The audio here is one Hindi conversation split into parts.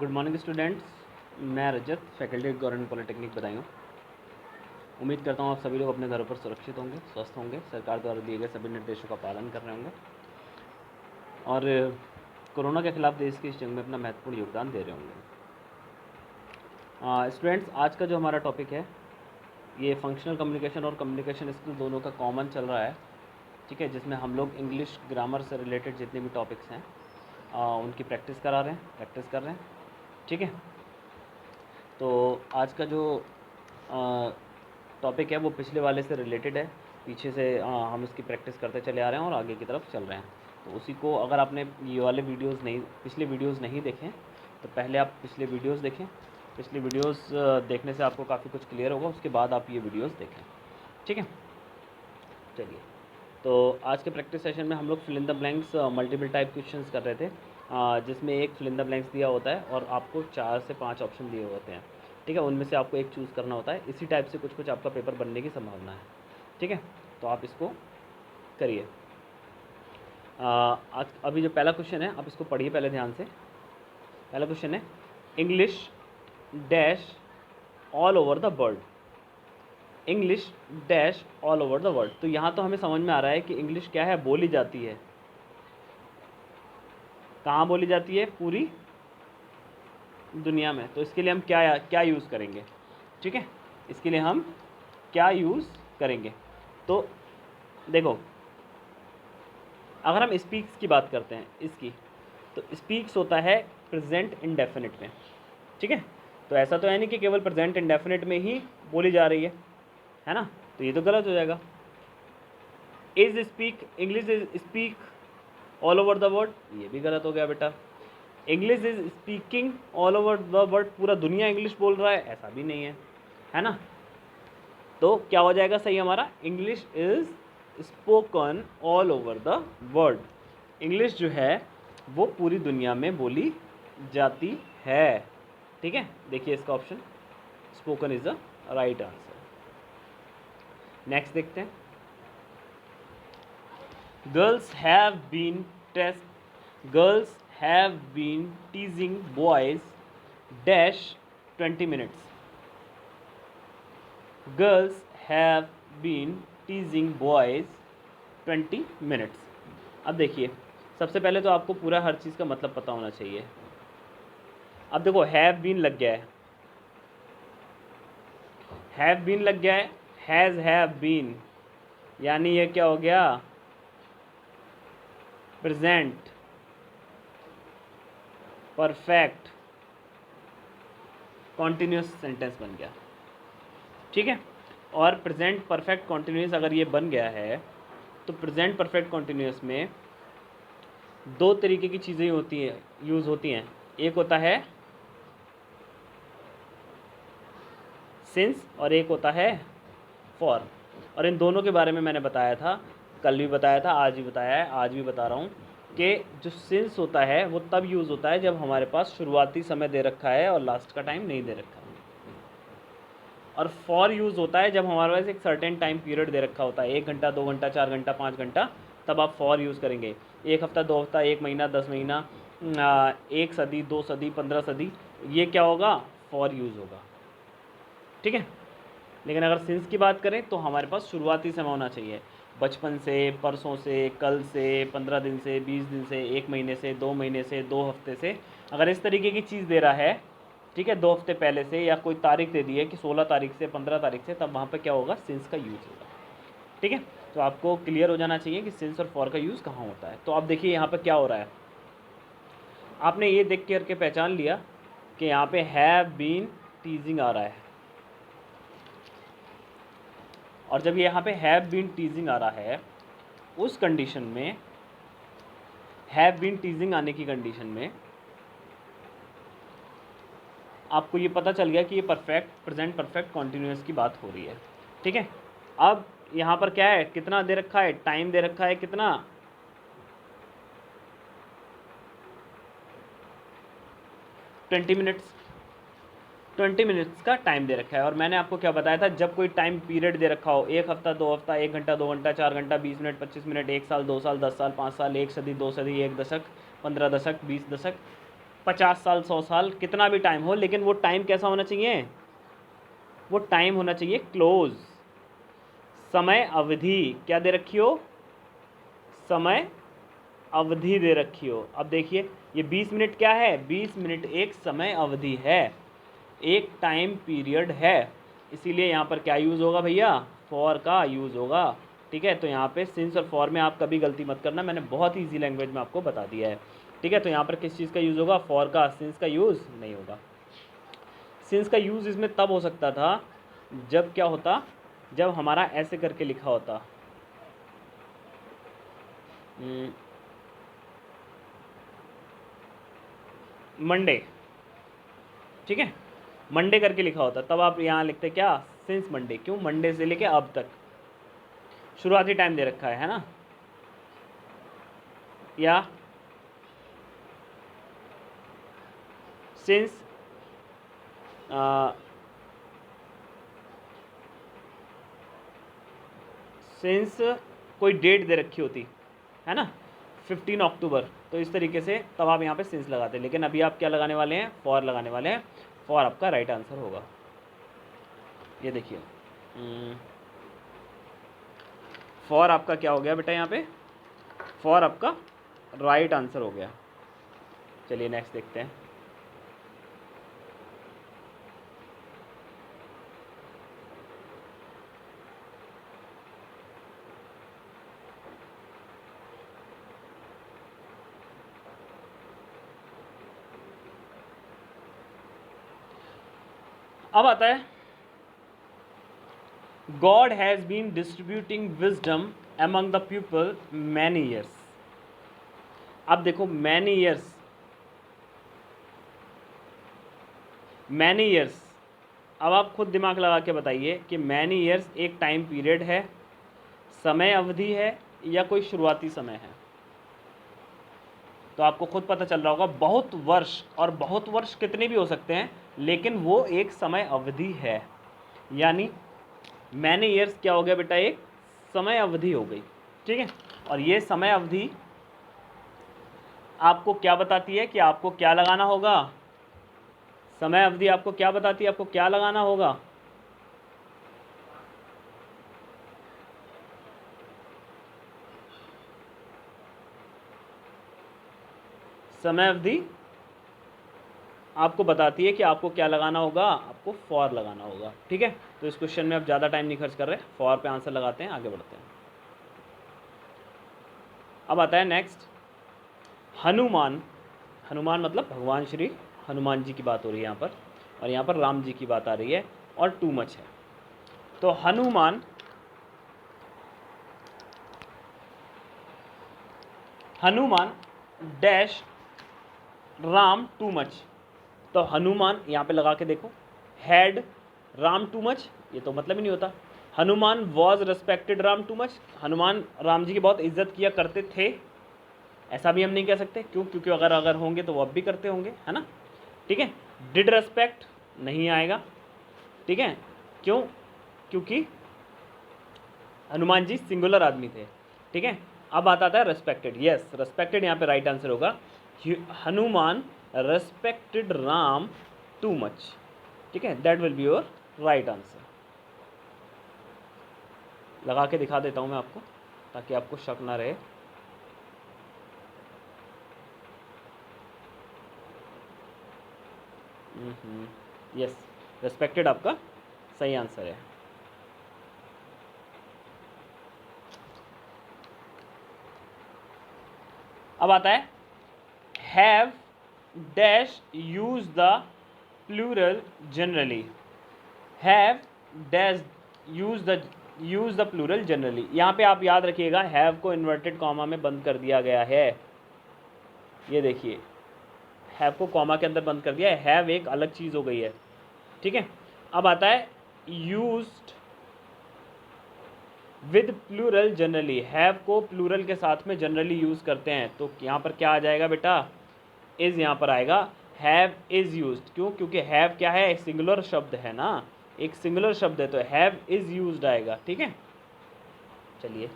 Good morning students. मैं रजत, फैकल्टी गवर्नमेंट पॉलिटेक्निक बदायूं। उम्मीद करता हूँ आप सभी लोग अपने घरों पर सुरक्षित होंगे, स्वस्थ होंगे, सरकार द्वारा दिए गए सभी निर्देशों का पालन कर रहे होंगे और कोरोना के खिलाफ देश की इस जंग में अपना महत्वपूर्ण योगदान दे रहे होंगे। स्टूडेंट्स, आज का जो हमारा टॉपिक है ये फंक्शनल कम्युनिकेशन और कम्युनिकेशन स्किल दोनों का कॉमन चल रहा है, ठीक है, जिसमें हम लोग इंग्लिश ग्रामर से रिलेटेड जितने भी टॉपिक्स हैं उनकी प्रैक्टिस कर रहे हैं, ठीक है। तो आज का जो टॉपिक है वो पिछले वाले से रिलेटेड है, पीछे से हम इसकी प्रैक्टिस करते चले आ रहे हैं और आगे की तरफ चल रहे हैं। तो उसी को अगर आपने ये वाले पिछले वीडियोस नहीं देखें तो पहले आप पिछले वीडियोस देखें। पिछले वीडियोस देखने से आपको काफ़ी कुछ क्लियर होगा, उसके बाद आप ये वीडियोस देखें, ठीक है। चलिए, तो आज के प्रैक्टिस सेशन में हम लोग fill in the blanks multiple type questions कर रहे थे, जिसमें एक फिल इन द ब्लैंक्स दिया होता है और आपको 4 से 5 ऑप्शन दिए होते हैं, ठीक है। उनमें से आपको एक चूज़ करना होता है। इसी टाइप से कुछ आपका पेपर बनने की संभावना है, ठीक है। तो आप इसको करिए। आज अभी जो पहला क्वेश्चन है आप इसको पढ़िए पहले ध्यान से। पहला क्वेश्चन है English dash all over the world. English dash all over the world. तो यहाँ तो हमें समझ में आ रहा है कि इंग्लिश क्या है, बोली जाती है। कहाँ बोली जाती है? पूरी दुनिया में। तो इसके लिए हम क्या यूज़ करेंगे, ठीक है। इसके लिए हम क्या यूज़ करेंगे? तो देखो, अगर हम स्पीक्स की बात करते हैं इसकी, तो स्पीक्स होता है प्रेजेंट इंडेफिनिट में, ठीक है। तो ऐसा तो है नहीं कि केवल प्रेजेंट इंडेफिनिट में ही बोली जा रही है ना, तो ये तो गलत हो जाएगा। Is speak, English is speak all over the world, ये भी गलत हो गया बेटा। English is speaking all over the world, पूरा दुनिया इंग्लिश बोल रहा है, ऐसा भी नहीं है ना। तो क्या हो जाएगा सही हमारा? English is spoken all over the world. English जो है वो पूरी दुनिया में बोली जाती है, ठीक है। देखिए इसका option spoken is the right answer. Next देखते हैं। Girls have been teasing boys dash 20 minutes. Girls have been teasing boys 20 minutes. अब देखिए, सबसे पहले तो आपको पूरा हर चीज़ का मतलब पता होना चाहिए। अब देखो, हैव बीन लग गया है, हैज़ हैव बीन, यानी ये क्या हो गया? प्रेजेंट परफेक्ट कॉन्टिन्यूस सेंटेंस बन गया, ठीक है। और प्रेजेंट परफेक्ट कॉन्टिन्यूस अगर ये बन गया है तो प्रेजेंट परफेक्ट कॉन्टिन्यूस में दो तरीके की चीज़ें यूज़ होती हैं। एक होता है सिंस और एक होता है फॉर। और इन दोनों के बारे में मैंने बताया था, कल भी बताया था, आज भी बताया है, आज भी बता रहा हूँ कि जो सिंस होता है वो तब यूज़ होता है जब हमारे पास शुरुआती समय दे रखा है और लास्ट का टाइम नहीं दे रखा है। और फॉर यूज़ होता है जब हमारे पास एक सर्टेन टाइम पीरियड दे रखा होता है, 1 घंटा, 2 घंटा, 4 घंटा, 5 घंटा, तब आप फॉर यूज़ करेंगे। 1 हफ्ता, 2 हफ्ता, 1 महीना, 10 महीना, 1 सदी, 2 सदी, 15 सदी, ये क्या होगा? फॉर यूज़ होगा, ठीक है। लेकिन अगर सिंस की बात करें तो हमारे पास शुरुआती समय होना चाहिए, बचपन से, परसों से, कल से, 15 दिन से, 20 दिन से, 1 महीने से, 2 महीने से, 2 हफ्ते से, अगर इस तरीके की चीज़ दे रहा है, ठीक है, 2 हफ्ते पहले से, या कोई तारीख दे दी है कि 16 तारीख से, 15 तारीख से, तब वहाँ पे क्या होगा? सिंस का यूज़ होगा, ठीक है। तो आपको क्लियर हो जाना चाहिए कि सिंस और फॉर का यूज़ कहाँ होता है। तो आप देखिए यहाँ पर क्या हो रहा है, आपने ये देख करके पहचान लिया कि यहाँ पे हैव बीन टीजिंग आ रहा है, और जब यहाँ पे हैव बीन टीजिंग आ रहा है, उस कंडीशन में, हैव बीन टीजिंग आने की कंडीशन में आपको ये पता चल गया कि ये प्रेजेंट परफेक्ट कॉन्टिन्यूस की बात हो रही है, ठीक है। अब यहाँ पर क्या है, कितना दे रखा है? टाइम दे रखा है, कितना? 20 मिनट्स। 20 मिनट्स का टाइम दे रखा है। और मैंने आपको क्या बताया था, जब कोई टाइम पीरियड दे रखा हो, 1 हफ्ता, 2 हफ्ता, 1 घंटा, 2 घंटा, 4 घंटा, 20 मिनट, 25 मिनट, 1 साल, 2 साल, 10 साल, 5 साल, 1 सदी, 2 सदी, 1 दशक, 15 दशक, 20 दशक, 50 साल, 100 साल, कितना भी टाइम हो, लेकिन वो टाइम कैसा होना चाहिए, वो टाइम होना चाहिए क्लोज। समय अवधि क्या दे रखी हो, समय अवधि दे रखी हो। अब देखिए ये 20 मिनट क्या है, 20 मिनट एक समय अवधि है, एक टाइम पीरियड है, इसीलिए यहाँ पर क्या यूज़ होगा भैया, फॉर का यूज़ होगा। ठीक है, तो यहाँ पे सिंस और फॉर में आप कभी गलती मत करना, मैंने बहुत ही ईजी लैंग्वेज में आपको बता दिया है। ठीक है, तो यहाँ पर किस चीज़ का यूज़ होगा, फॉर का, सिंस का यूज़ नहीं होगा। सिंस का यूज़ इसमें तब हो सकता था जब क्या होता, जब हमारा ऐसे करके लिखा होता, मंडे, ठीक है, मंडे करके लिखा होता, तब आप यहाँ लिखते क्या, सिंस मंडे। क्यों, मंडे से लेके अब तक शुरुआती टाइम दे रखा है ना, या सिंस सिंस कोई डेट दे रखी होती है ना, 15 अक्टूबर, तो इस तरीके से तब आप यहाँ पे सिंस लगाते हैं। लेकिन अभी आप क्या लगाने वाले हैं, फॉर लगाने वाले हैं। फॉर आपका राइट आंसर होगा। ये देखिए फॉर आपका क्या हो गया बेटा, यहाँ पे फॉर आपका राइट आंसर हो गया। चलिए नेक्स्ट देखते हैं। अब आता है God has been distributing wisdom among the people many years. अब देखो मैनी ईयर्स, मैनी ईयर्स, अब आप खुद दिमाग लगा के बताइए कि मैनी ईयर्स एक टाइम पीरियड है, समय अवधि है, या कोई शुरुआती समय है। तो आपको खुद पता चल रहा होगा, बहुत वर्ष, और बहुत वर्ष कितने भी हो सकते हैं, लेकिन वो एक समय अवधि है। यानी मैनी ईयर्स क्या हो गया बेटा, एक समय अवधि हो गई। ठीक है, और ये समय अवधि आपको क्या बताती है कि आपको क्या लगाना होगा, समय अवधि आपको क्या बताती है, आपको क्या लगाना होगा, समय अवधि आपको बताती है कि आपको क्या लगाना होगा, आपको फॉर लगाना होगा। ठीक है, तो इस क्वेश्चन में अब ज़्यादा टाइम नहीं खर्च कर रहे, फॉर पे आंसर लगाते हैं, आगे बढ़ते हैं। अब आता है नेक्स्ट, हनुमान। हनुमान मतलब भगवान श्री हनुमान जी की बात हो रही है यहाँ पर, और यहाँ पर राम जी की बात आ रही है, और टू मच है। तो Hanuman, Hanuman dash Ram too much. तो हनुमान यहाँ पे लगा के देखो, हैड राम टू मच, ये तो मतलब ही नहीं होता। Hanuman was respected Ram too much, Hanuman Ram ji की बहुत इज्जत किया करते थे, ऐसा भी हम नहीं कह सकते। क्यों, क्योंकि अगर होंगे तो वो अब भी करते होंगे, है ना। ठीक है, डिड रेस्पेक्ट नहीं आएगा। ठीक है, क्यों, क्योंकि हनुमान जी सिंगुलर आदमी थे। ठीक है, अब आता है रेस्पेक्टेड। यस, रेस्पेक्टेड यहाँ पे राइट आंसर होगा। Hanuman respected Ram too much. ठीक है, that will be your right answer. लगा के दिखा देता हूँ मैं आपको, ताकि आपको शक ना रहे। यस, रेस्पेक्टेड आपका सही आंसर है। अब आता है have dash use the plural generally. Have dash use the plural generally. यहाँ पे आप याद रखिएगा, हैव को इन्वर्टेड कॉमा में बंद कर दिया गया है। ये देखिए, हैव को कॉमा के अंदर बंद कर दिया है, हैव एक अलग चीज़ हो गई है। ठीक है, अब आता है used with plural generally. Have को प्लूरल के साथ में जनरली यूज़ करते हैं, तो यहाँ पर क्या आ जाएगा बेटा, इज़ यहाँ पर आएगा। हैव इज़ यूज्ड, क्यों, क्योंकि हैव क्या है, एक सिंगुलर शब्द है ना, एक सिंगुलर शब्द है, तो हैव इज़ यूज्ड आएगा। ठीक है, चलिए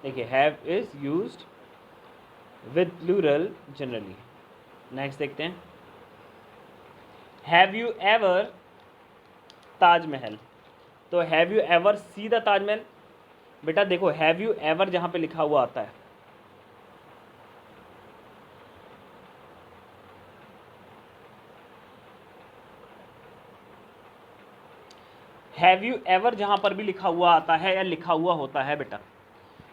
देखिए, have is used with plural generally. Next देखते हैं, हैव यू एवर ताजमहल। तो have you ever see the Taj Mahal. बेटा देखो, हैव यू एवर जहाँ पे लिखा हुआ आता है, हैव यू एवर जहाँ पर भी लिखा हुआ आता है या लिखा हुआ होता है बेटा,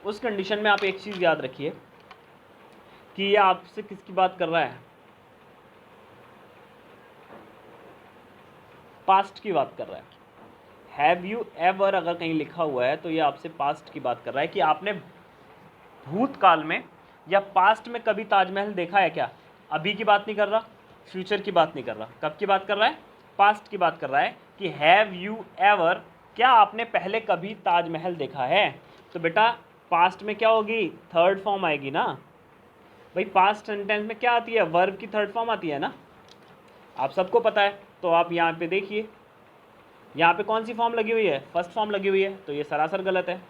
उस कंडीशन में आप एक चीज़ याद रखिए कि ये आपसे किसकी बात कर रहा है, पास्ट की बात कर रहा है। हैव यू एवर अगर कहीं लिखा हुआ है तो ये आपसे पास्ट की बात कर रहा है कि आपने भूतकाल में या पास्ट में कभी ताजमहल देखा है क्या। अभी की बात नहीं कर रहा, फ्यूचर की बात नहीं कर रहा, कब की बात कर रहा है, पास्ट की बात कर रहा है कि हैव यू एवर, क्या आपने पहले कभी ताजमहल देखा है। तो बेटा पास्ट में क्या होगी, थर्ड फॉर्म आएगी ना भाई। पास्ट सेंटेंस में क्या आती है, वर्ब की थर्ड फॉर्म आती है ना, आप सबको पता है। तो आप यहाँ पे देखिए, यहाँ पे कौन सी फॉर्म लगी हुई है, फर्स्ट फॉर्म लगी हुई है, तो ये सरासर गलत है।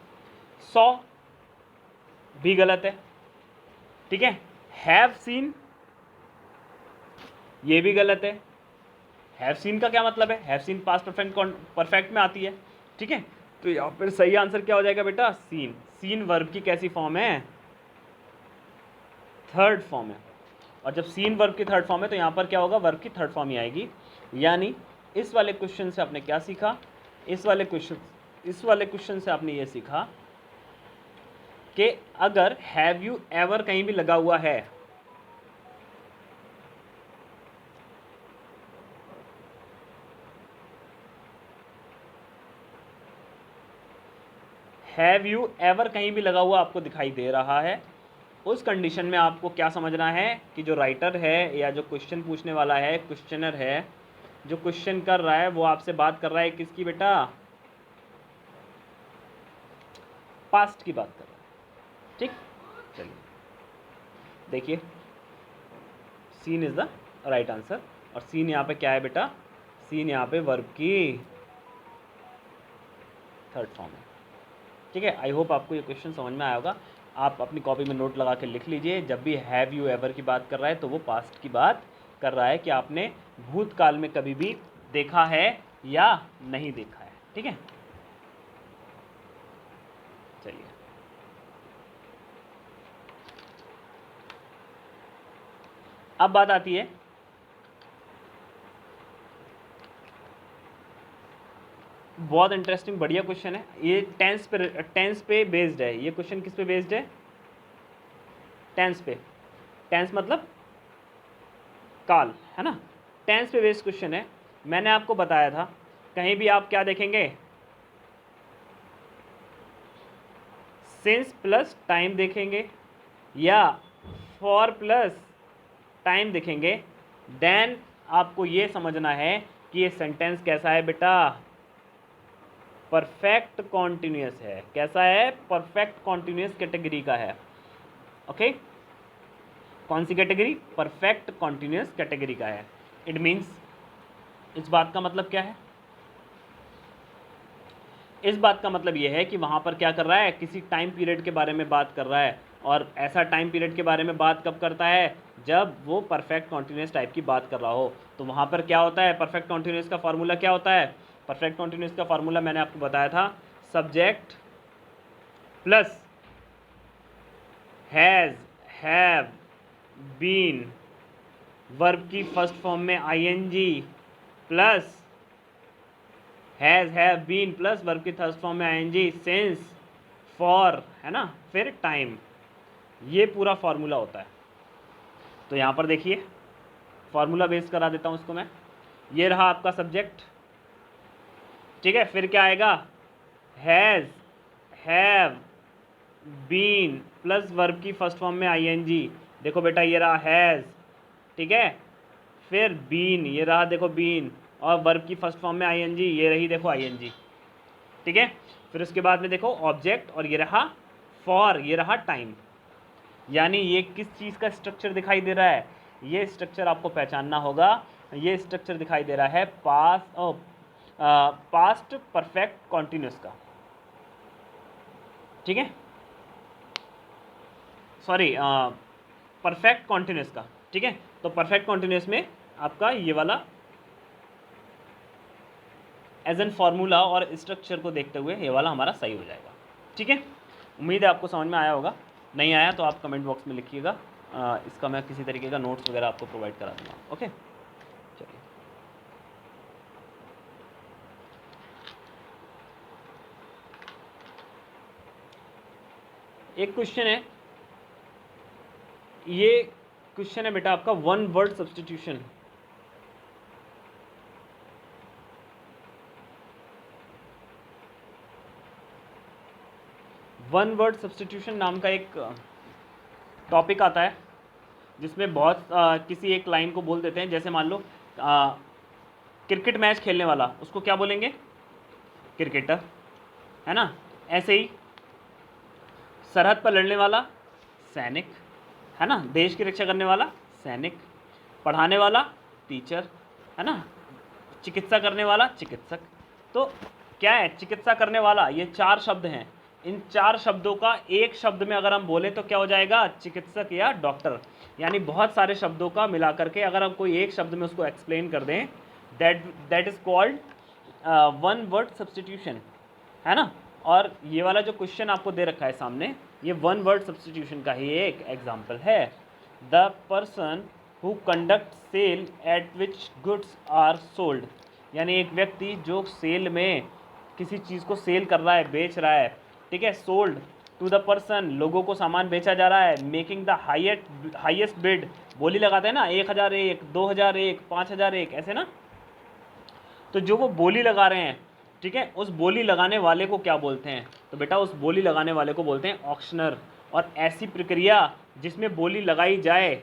सॉ भी गलत है, ठीक है। हैव सीन, ये भी गलत है। हैव सीन का क्या मतलब है, हैव सीन पास्ट परफेक्ट में आती है, ठीक है। तो यहाँ पर सही आंसर क्या हो जाएगा बेटा, सीन। सीन वर्ब की कैसी फॉर्म है, थर्ड फॉर्म है। और जब सीन वर्ब की थर्ड फॉर्म है तो यहाँ पर क्या होगा, वर्ब की थर्ड फॉर्म ही आएगी। यानी इस वाले क्वेश्चन से आपने क्या सीखा, इस वाले क्वेश्चन से आपने ये सीखा कि अगर हैव यू एवर कहीं भी लगा हुआ है, हैव यू एवर कहीं भी लगा हुआ आपको दिखाई दे रहा है, उस कंडीशन में आपको क्या समझना है कि जो राइटर है या जो क्वेश्चन पूछने वाला है, क्वेश्चनर है, जो क्वेश्चन कर रहा है वो आपसे बात कर रहा है किसकी बेटा, पास्ट की बात कर रहा है, ठीक। चलिए देखिए, seen is the right answer. और सीन यहाँ पे क्या है बेटा, सीन यहाँ पे वर्ब की थर्ड फॉर्म है, ठीक है। आई होप आपको ये क्वेश्चन समझ में आया होगा। आप अपनी कॉपी में नोट लगा के लिख लीजिए, जब भी हैव यू एवर की बात कर रहा है तो वो पास्ट की बात कर रहा है कि आपने भूतकाल में कभी भी देखा है या नहीं देखा है, ठीक है। चलिए अब बात आती है, बहुत इंटरेस्टिंग बढ़िया क्वेश्चन है ये, टेंस पे बेस्ड है ये क्वेश्चन। किस पे बेस्ड है, टेंस पे। टेंस मतलब काल, है ना। टेंस पे बेस्ड क्वेश्चन है। मैंने आपको बताया था कहीं भी आप क्या देखेंगे, सिंस प्लस टाइम देखेंगे या फॉर प्लस टाइम देखेंगे, देन आपको ये समझना है कि ये सेंटेंस कैसा है बेटा, परफेक्ट कॉन्टिन्यूस है। कैसा है, परफेक्ट कॉन्टिन्यूस कैटेगरी का है, ओके। कौन सी कैटेगरी, परफेक्ट कॉन्टिन्यूस कैटेगरी का है। इट मीन्स, इस बात का मतलब क्या है, इस बात का मतलब ये है कि वहाँ पर क्या कर रहा है, किसी टाइम पीरियड के बारे में बात कर रहा है। और ऐसा टाइम पीरियड के बारे में बात कब करता है, जब वो परफेक्ट कॉन्टिन्यूस टाइप की बात कर रहा हो। तो वहाँ पर क्या होता है, परफेक्ट कॉन्टिन्यूस का फार्मूला क्या होता है, परफेक्ट कॉन्टिन्यूस का फार्मूला मैंने आपको बताया था, subject plus has, have, been, verb की फर्स्ट फॉर्म में ING plus has, have, been plus verb की थर्ड फॉर्म में आईएनजी, सिंस, फॉर, है ना, फिर टाइम। ये पूरा फार्मूला होता है। तो यहाँ पर देखिए, फार्मूला बेस करा देता हूँ उसको मैं। ये रहा आपका सब्जेक्ट, ठीक है। फिर क्या आएगा, has, have, been plus verb की फर्स्ट फॉर्म में आईएनजी। देखो बेटा ये रहा हैज़, ठीक है। फिर बीन, ये रहा देखो बीन, और वर्ब की फर्स्ट फॉर्म में आईएनजी, ये रही देखो आईएनजी, ठीक है। फिर उसके बाद में देखो ऑब्जेक्ट, और ये रहा फॉर, ये रहा टाइम। यानी ये किस चीज़ का स्ट्रक्चर दिखाई दे रहा है, ये स्ट्रक्चर आपको पहचानना होगा। ये स्ट्रक्चर दिखाई दे रहा है पास्ट परफेक्ट कॉन्टिन्यूस का, ठीक है। सॉरी, परफेक्ट कॉन्टिन्यूस का, ठीक है। तो परफेक्ट कॉन्टिन्यूस में आपका ये वाला एज एन फार्मूला और स्ट्रक्चर को देखते हुए ये वाला हमारा सही हो जाएगा, ठीक है। उम्मीद है आपको समझ में आया होगा, नहीं आया तो आप कमेंट बॉक्स में लिखिएगा, इसका मैं किसी तरीके का नोट्स वगैरह आपको प्रोवाइड करा दूँगा, ओके। चलिए एक क्वेश्चन है, ये क्वेश्चन है बेटा आपका one word substitution. One word substitution नाम का एक टॉपिक आता है जिसमें बहुत किसी एक लाइन को बोल देते हैं, जैसे मान लो क्रिकेट मैच खेलने वाला, उसको क्या बोलेंगे? क्रिकेटर, है ना। ऐसे ही सरहद पर लड़ने वाला सैनिक, है ना। देश की रक्षा करने वाला सैनिक, पढ़ाने वाला टीचर, है ना। चिकित्सा करने वाला चिकित्सक। तो क्या है चिकित्सा करने वाला, ये 4 शब्द हैं। इन 4 शब्दों का एक शब्द में अगर हम बोलें तो क्या हो जाएगा? चिकित्सक या डॉक्टर। यानी बहुत सारे शब्दों का मिला करके अगर हम कोई एक शब्द में उसको एक्सप्लेन कर दें, that is called one word substitution, है ना। और ये वाला जो क्वेश्चन आपको दे रखा है सामने, ये वन वर्ड सब्स्टिट्यूशन का ही एक एग्जाम्पल है। The person who conduct sale at which goods are sold, यानी एक व्यक्ति जो सेल में किसी चीज़ को सेल कर रहा है, बेच रहा है, ठीक है। सोल्ड टू द पर्सन, लोगों को सामान बेचा जा रहा है। मेकिंग द हाईएस्ट बिड, बोली लगाते हैं ना, 1001, 2001, 5001, ऐसे ना। तो जो वो बोली लगा रहे हैं, ठीक है, उस बोली लगाने वाले को क्या बोलते हैं? तो बेटा उस बोली लगाने वाले को बोलते हैं ऑक्शनर। और ऐसी प्रक्रिया जिसमें बोली लगाई जाए,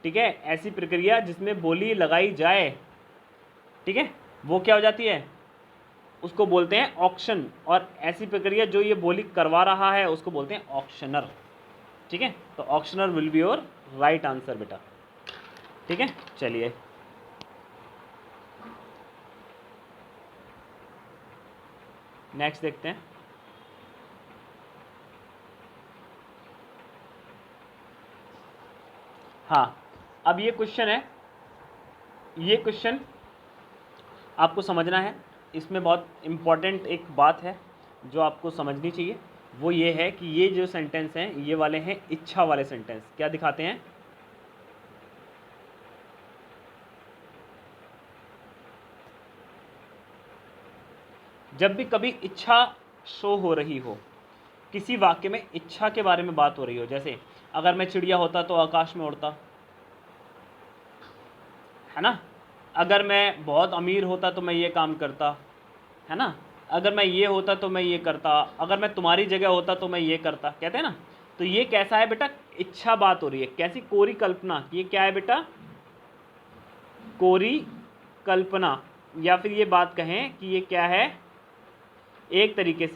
ठीक है, ऐसी प्रक्रिया जिसमें बोली लगाई जाए, ठीक है, वो क्या हो जाती है? उसको बोलते हैं ऑक्शन। और ऐसी प्रक्रिया जो ये बोली करवा रहा है उसको बोलते हैं ऑक्शनर, ठीक है। तो auctioneer will be your right answer बेटा, ठीक है। चलिए नेक्स्ट देखते हैं। हाँ, अब ये क्वेश्चन है, ये क्वेश्चन आपको समझना है। इसमें बहुत इम्पॉर्टेंट एक बात है जो आपको समझनी चाहिए, वो ये है कि ये जो सेंटेंस हैं ये वाले हैं इच्छा वाले सेंटेंस। क्या दिखाते हैं? जब भी कभी इच्छा शो हो रही हो, किसी वाक्य में इच्छा के बारे में बात हो रही हो, जैसे अगर मैं चिड़िया होता तो आकाश में उड़ता, है ना। अगर मैं बहुत अमीर होता तो मैं ये काम करता, है ना। अगर मैं ये होता तो मैं ये करता, अगर मैं तुम्हारी जगह होता तो मैं ये करता, कहते हैं ना। तो ये कैसा है बेटा? इच्छा बात हो रही है। कैसी? कोरी कल्पना। ये क्या है बेटा? कोरी कल्पना। या फिर ये बात कहें कि ये क्या है? एक तरीके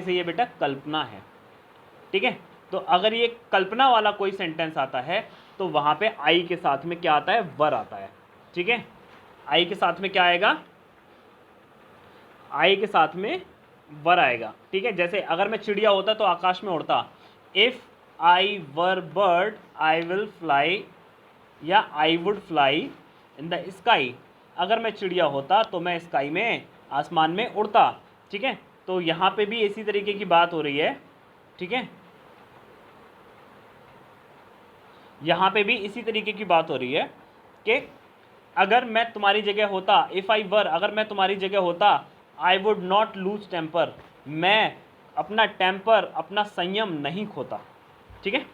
से ये बेटा कल्पना है, ठीक है। तो अगर ये कल्पना वाला कोई सेंटेंस आता है तो वहां पे आई के साथ में क्या आता है? वर आता है, ठीक है। आई के साथ में क्या आएगा? आई के साथ में वर आएगा, ठीक है। जैसे अगर मैं चिड़िया होता तो आकाश में उड़ता, if I were bird I will fly, या I would fly in the sky. अगर मैं चिड़िया होता तो मैं स्काई में, आसमान में उड़ता, ठीक है। तो यहाँ पे भी इसी तरीके की बात हो रही है, ठीक है। यहाँ पे भी इसी तरीके की बात हो रही है कि अगर मैं तुम्हारी जगह होता, इफ़ आई वर, अगर मैं तुम्हारी जगह होता, I would not lose temper, मैं अपना टेम्पर, अपना संयम नहीं खोता, ठीक है।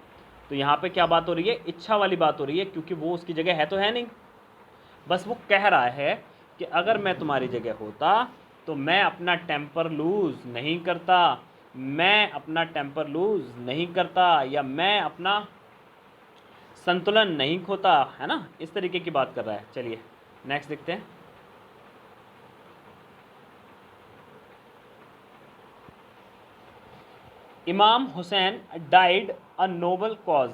तो यहाँ पे क्या बात हो रही है? इच्छा वाली बात हो रही है, क्योंकि वो उसकी जगह है तो है नहीं, बस वो कह रहा है कि अगर मैं तुम्हारी जगह होता तो मैं अपना टेम्पर लूज़ नहीं करता, मैं अपना टेम्पर लूज़ नहीं करता, या मैं अपना संतुलन नहीं खोता, है ना। इस तरीके की बात कर रहा है। चलिए नेक्स्ट देखते हैं। इमाम Hussain died a noble cause.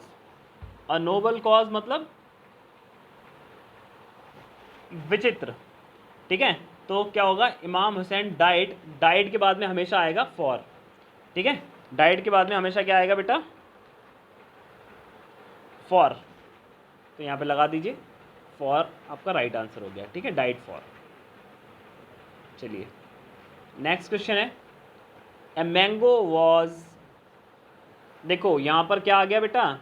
A noble cause मतलब विचित्र, ठीक है। तो क्या होगा, इमाम हुसैन डाइड, डाइड के बाद में हमेशा आएगा फॉर, ठीक है, डाइड के बाद में हमेशा क्या आएगा बेटा, फॉर। तो यहाँ पे लगा दीजिए फॉर, आपका राइट आंसर हो गया, ठीक है, डाइड फॉर। चलिए नेक्स्ट क्वेश्चन है, ए मैंगो वॉज, देखो यहाँ पर क्या आ गया बेटा,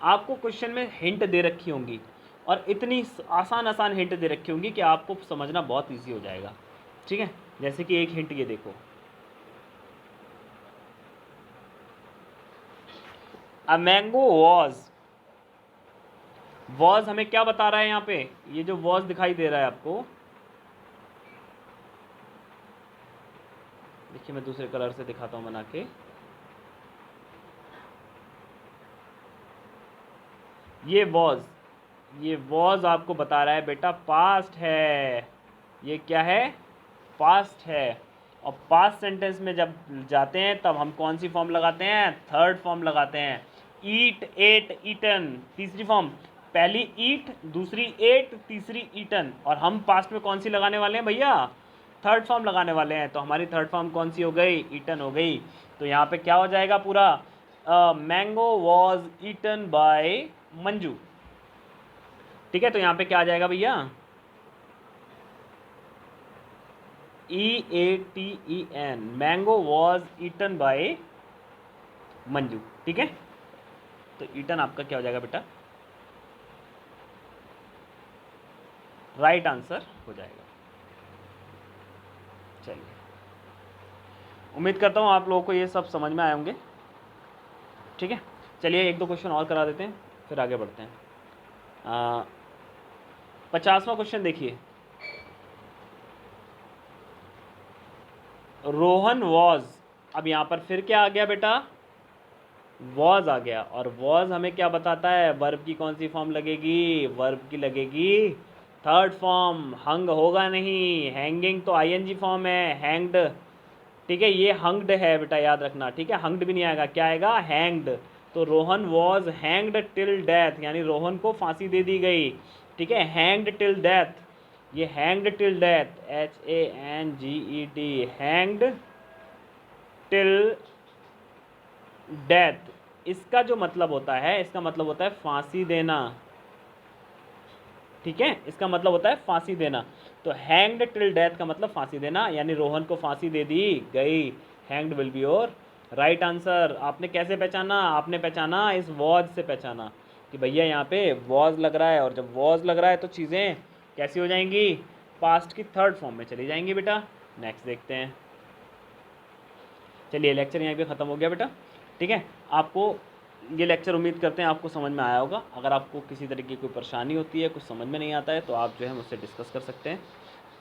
आपको क्वेश्चन में हिंट दे रखी होंगी और इतनी आसान आसान हिंट दे रखी होंगी कि आपको समझना बहुत इजी हो जाएगा, ठीक है। जैसे कि एक हिंट ये देखो, अ मैंगो वॉज हमें क्या बता रहा है यहाँ पे, ये जो वॉज दिखाई दे रहा है आपको, देखिए मैं दूसरे कलर से दिखाता हूँ बना के, ये वॉज आपको बता रहा है बेटा पास्ट है, ये क्या है, पास्ट है। और पास्ट सेंटेंस में जब जाते हैं तब हम कौन सी फॉर्म लगाते हैं, थर्ड फॉर्म लगाते हैं। ईट, एट, ईटन, तीसरी फॉर्म, पहली ईट, दूसरी एट, तीसरी ईटन, और हम पास्ट में कौन सी लगाने वाले हैं भैया, थर्ड फॉर्म लगाने वाले हैं। तो हमारी थर्ड फॉर्म कौन सी हो गई, ईटन हो गई। तो यहाँ पे क्या हो जाएगा पूरा, mango was eaten by Manju, ठीक है। तो यहाँ पे क्या आ जाएगा भैया, EATEN, mango was eaten by Manju, ठीक है। तो ईटन आपका क्या हो जाएगा बेटा, राइट आंसर हो जाएगा। चलिए उम्मीद करता हूँ आप लोगों को ये सब समझ में आए होंगे, ठीक है। चलिए एक दो क्वेश्चन और करा देते हैं फिर आगे बढ़ते हैं। 50वां क्वेश्चन देखिए, रोहन वॉज, अब यहाँ पर फिर क्या आ गया बेटा, वॉज आ गया, और वॉज हमें क्या बताता है, वर्ब की कौन सी फॉर्म लगेगी, वर्ब की लगेगी थर्ड फॉर्म, हंग होगा नहीं, हैंगिंग तो ING फॉर्म है, हैंग्ड, ठीक है, ये हंग्ड है बेटा, याद रखना, ठीक है, हंग्ड भी नहीं आएगा, क्या आएगा, हैंग्ड। तो Rohan was hanged till death, यानी रोहन को फांसी दे दी गई, ठीक है, हैंग्ड टिल डेथ, ये hanged till death, HANGED, hanged till death, इसका जो मतलब होता है, इसका मतलब होता है फांसी देना, ठीक है, इसका मतलब होता है फांसी देना। तो हैंग्ड टिल डेथ का मतलब फांसी देना, यानी रोहन को फांसी दे दी गई, hanged will be your right answer. आपने कैसे पहचाना, आपने पहचाना इस वॉज से पहचाना कि भैया यहाँ पे वॉज लग रहा है, और जब वॉज लग रहा है तो चीज़ें कैसी हो जाएंगी, पास्ट की थर्ड फॉर्म में चली जाएंगी बेटा। नेक्स्ट देखते हैं। चलिए लेक्चर यहाँ पे ख़त्म हो गया बेटा, ठीक है। आपको ये लेक्चर उम्मीद करते हैं आपको समझ में आया होगा। अगर आपको किसी तरह की कोई परेशानी होती है, कुछ समझ में नहीं आता है, तो आप जो है मुझसे डिस्कस कर सकते हैं,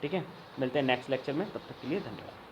ठीक है। मिलते हैं नेक्स्ट लेक्चर में, तब तक के लिए धन्यवाद।